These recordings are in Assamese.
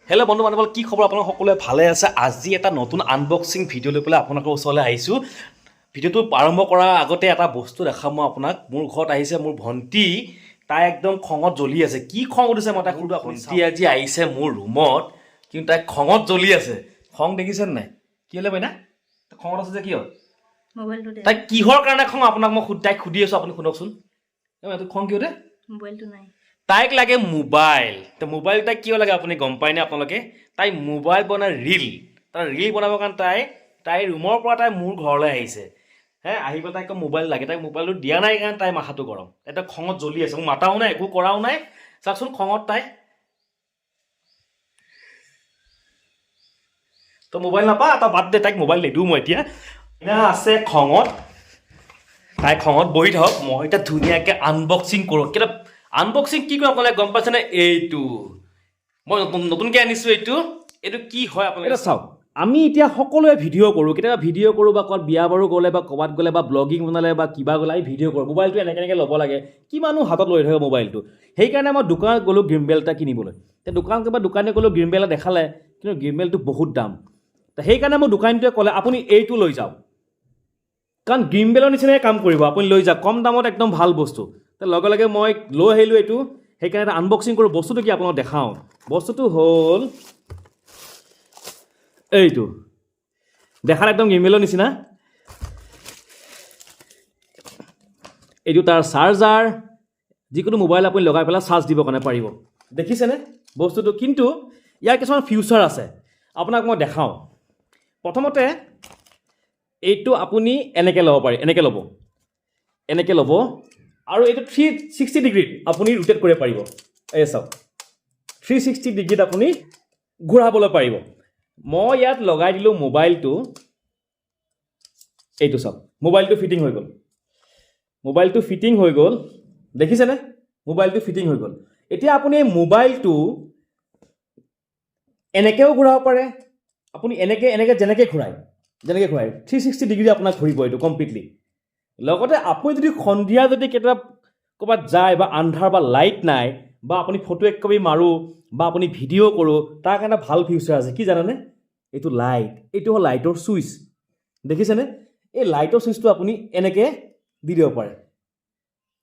হেল্ল' বন্ধু বান্ধৱ কি খবৰ আপোনালোক সকলোৱে ভালে আছে আজি এটা নতুন আনবক্সিং ভিডিঅ' লৈ পেলাই আপোনালোকৰ ওচৰলৈ আহিছোঁ ভিডিঅ'টো আৰম্ভ কৰাৰ আগতে এটা বস্তু দেখাম মই আপোনাক মোৰ ঘৰত আহিছে মোৰ ভণ্টি তাই একদম খঙত জ্বলি আছে কি খং উঠিছে মই তাইক সুধো ভণ্টি আজি আহিছে মোৰ ৰুমত কিন্তু তাই খঙত জ্বলি আছে খং দেখিছেনে নাই কি হ'লে বাইনা খঙত আছে যে কি হ'ল মোবাইলটো দে তাই কিহৰ কাৰণে খং আপোনাক মই তাইক সুধি আছোঁ আপুনি শুনকচোন এইটো খং কিয় দে মোবাইলটো নাই তাইক লাগে মোবাইল তো মোবাইল তাইক কিয় লাগে আপুনি গম পায়নে আপোনালোকে তাই মোবাইল বনাই ৰিল তাৰ ৰিল বনাবৰ কাৰণে তাই ৰুমৰ পৰা তাই মোৰ ঘৰলৈ আহিছে আহি পেলাই তাইক মোবাইল লাগে তাইক মোবাইলটো দিয়া নাই কাৰণে তাই মাথাটো গৰম এটা খঙত জ্বলি আছে মোক মাতাও নাই একো কৰাও নাই চাওকচোন খঙত তাই তো মোবাইল নাপা এটা বাদ দে তাইক মোবাইল নিদিওঁ মই এতিয়া আছে খঙত তাই খঙত বহি থাকক মই এতিয়া ধুনীয়াকৈ আনবক্সিং কৰোঁ কেতিয়া আনবক্সিং কি কৰোঁ আপোনালোকে গম পাইছেনে এইটো মই নতুনকৈ আনিছোঁ এইটো কি হয় আপোনালোকে চাওক আমি এতিয়া সকলোৱে ভিডিঅ' কৰোঁ কেতিয়াবা ভিডিঅ' কৰোঁ বা ক'ৰবাত বিয়া বাৰু গ'লে বা ক'ৰবাত গ'লে বা ব্লগিং বনালে বা কিবা গ'লে আমি ভিডিঅ' কৰোঁ মোবাইলটো এনেকৈ ল'ব লাগে কিমানো হাতত লৈ থাকে মোবাইলটো সেইকাৰণে মই দোকানত গ'লোঁ গ্ৰীমবেল এটা কিনিবলৈ দোকানে গ'লোঁ গ্ৰীমবেল এটা দেখালে কিন্তু গ্ৰীমবেলটো বহুত দাম সেইকাৰণে মোৰ দোকানটোৱে ক'লে আপুনি এইটো লৈ যাওক কাৰণ গ্ৰীমবেলৰ নিচিনাই কাম কৰিব আপুনি লৈ যাওক কম দামত একদম ভাল বস্তু লগে লগে মই লৈ আহিলোঁ এইটো সেইকাৰণে এটা আনবক্সিং কৰোঁ বস্তুটো কি আপোনাক দেখাওঁ বস্তুটো হ'ল এইটো দেখাত একদম গ্ৰীমবেলৰ নিচিনা এইটো তাৰ চাৰ্জাৰ যিকোনো মোবাইল আপুনি লগাই পেলাই চাৰ্জ দিবৰ কাৰণে পাৰিব দেখিছেনে বস্তুটো কিন্তু ইয়াৰ কিছুমান ফিউচাৰ আছে আপোনাক মই দেখাওঁ প্ৰথমতে এইটো আপুনি এনেকৈ ল'ব পাৰে এনেকৈ ল'ব আৰু এইটো 360 ডিগ্ৰীত আপুনি ৰোটেট কৰিব পাৰিব এই চাওক 360 ডিগ্ৰীত আপুনি ঘূৰাবলৈ পাৰিব মই ইয়াত লগাই দিলোঁ মোবাইলটো এইটো চাওক মোবাইলটো ফিটিং হৈ গ'ল দেখিছেনে মোবাইলটো ফিটিং হৈ গ'ল এতিয়া আপুনি এই মোবাইলটো এনেকৈও ঘূৰাব পাৰে আপুনি এনেকৈ যেনেকৈ ঘূৰায় 360 ডিগ্ৰী আপোনাক ঘূৰিব এইটো কমপ্লিটলি লগতে আপুনি যদি সন্ধিয়া যদি কেতিয়াবা ক'ৰবাত যায় বা আন্ধাৰ বা লাইট নাই বা আপুনি ফটো এক কপি মাৰোঁ বা আপুনি ভিডিঅ' কৰোঁ তাৰ কাৰণে ভাল ফিউচাৰ আছে কি জানেনে এইটো হ'ল লাইটৰ ছুইচ দেখিছেনে এই লাইটৰ ছুইচটো আপুনি এনেকৈ দি দিব পাৰে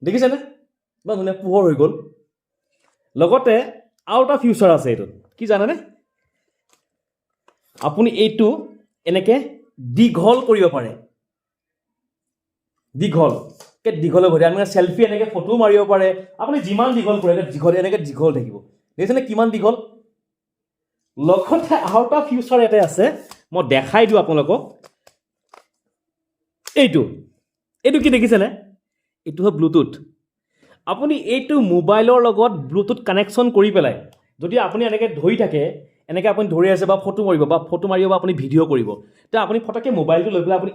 দেখিছেনে বা ধুনীয়া পোহৰ হৈ গ'ল লগতে আৰু এটা ফিউচাৰ আছে এইটোত কি জানেনে আপুনি এইটো এনেকৈ দীঘল কৰিব পাৰে দীঘলে ভৰি আপুনি চেলফি এনেকৈ ফটো মাৰিব পাৰে আপুনি যিমান দীঘল কৰে এনেকৈ দীঘল থাকিব দেখিছেনে কিমান দীঘল লগতে আৰু এটা ফিউচাৰ ইয়াতে আছে মই দেখাই দিওঁ আপোনালোকক এইটো কি দেখিছেনে এইটো হ'ল ব্লুটুথ আপুনি এইটো মোবাইলৰ লগত ব্লুটুথ কানেকশ্যন কৰি পেলাই যদি আপুনি এনেকৈ ধৰি থাকে এনেকৈ আপুনি ধৰি আছে বা ফটো মাৰিব বা আপুনি ভিডিঅ' কৰিব তেতিয়া আপুনি ফটককৈ মোবাইলটো লৈ পেলাই আপুনি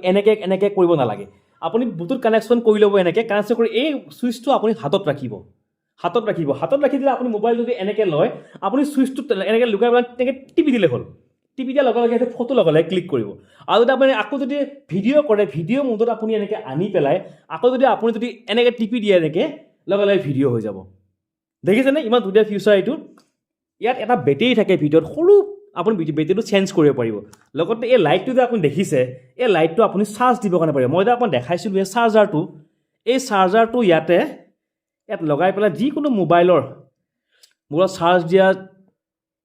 এনেকৈ কৰিব নালাগে আপুনি ব্লুটুথ কানেকশ্যন কৰি ল'ব কানেকশ্যন কৰি এই ছুইচটো আপুনি হাতত ৰাখি দিলে আপুনি মোবাইল যদি এনেকৈ লয় আপুনি ছুইচটো এনেকৈ লুকাই পেলাই তেনেকৈ টিপি দিলে হ'ল টিপি দিয়াৰ লগে লগে সেইটো ফটো লগালে ক্লিক কৰিব আৰু যদি আপুনি আকৌ যদি ভিডিঅ' কৰে ভিডিঅ' মোডত আপুনি এনেকৈ আনি পেলাই আকৌ যদি আপুনি এনেকৈ টিপি দিয়ে লগে লগে ভিডিঅ' হৈ যাব দেখিছেনে ইমান ধুনীয়া ফিউচাৰ এইটো ইয়াত এটা বেটেৰী থাকে ভিডিঅ'ত সৰু আপুনি বেটেৰীটো চেঞ্জ কৰিব পাৰিব লগতে এই লাইটটো যে আপুনি দেখিছে এই লাইটটো আপুনি চাৰ্জ দিবৰ কাৰণে পাৰিব মই যে আপোনাক দেখাইছিলোঁ এই চাৰ্জাৰটো ইয়াত লগাই পেলাই যিকোনো মোবাইলত চাৰ্জ দিয়া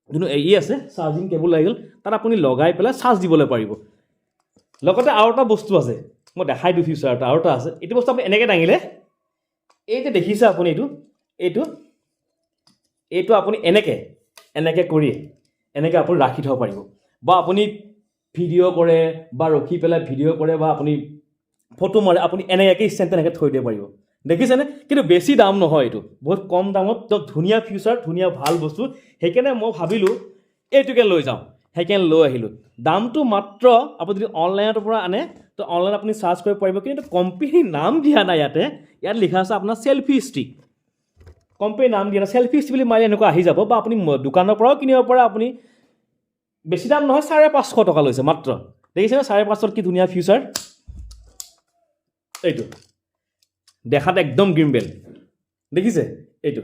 যোনটো আছে চাৰ্জিং কেবল লাগি গ'ল তাত আপুনি লগাই পেলাই চাৰ্জ দিবলৈ পাৰিব লগতে আৰু এটা বস্তু আছে মই দেখাই দিওঁ ফিউচাৰ আৰু এটা আছে এইটো বস্তু আপুনি এনেকৈ দাঙিলে এই যে দেখিছে আপুনি এইটো আপুনি এনেকৈ কৰি এনেকৈ আপুনি ৰাখি থ'ব পাৰিব বা আপুনি ভিডিঅ' কৰে বা ৰখি পেলাই ভিডিঅ' কৰে বা আপুনি ফটো মাৰে আপুনি এনেকৈ ষ্টেণ্ড এনেকৈ থৈ দিব পাৰিব দেখিছেনে কিন্তু বেছি দাম নহয় এইটো বহুত কম দামত ধুনীয়া ফিউচাৰ ধুনীয়া ভাল বস্তু সেইকাৰণে মই ভাবিলোঁ এইটোকে লৈ যাওঁ সেইকাৰণে লৈ আহিলোঁ দামটো মাত্ৰ আপুনি যদি অনলাইনৰ পৰা আনে তো অনলাইনত আপুনি চাৰ্চ কৰিব পাৰিব কিন্তু কোম্পানীৰ নাম দিয়া নাই ইয়াত লিখা আছে আপোনাৰ চেলফি ষ্টিক কোম্পানীৰ নাম দিয়া নাই চেলফি ষ্টিক বুলি মাৰি এনেকুৱা আহি যাব বা আপুনি দোকানৰ পৰাও কিনিব পাৰে আপুনি বেছি দাম নহয় 550 টকা লৈছে মাত্ৰ দেখিছেনে 550 কি ধুনীয়া ফিউচাৰ এইটো দেখাত একদম গ্ৰীমবেল দেখিছে এইটো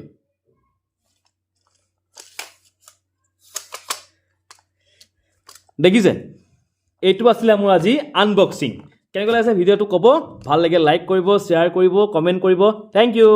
দেখিছে এইটো আছিলে মোৰ আজি আনবক্সিং কেনেকুৱা লাগিছে ভিডিঅ'টো ক'ব ভাল লাগে লাইক কৰিব শ্বেয়াৰ কৰিব কমেণ্ট কৰিব থেংক ইউ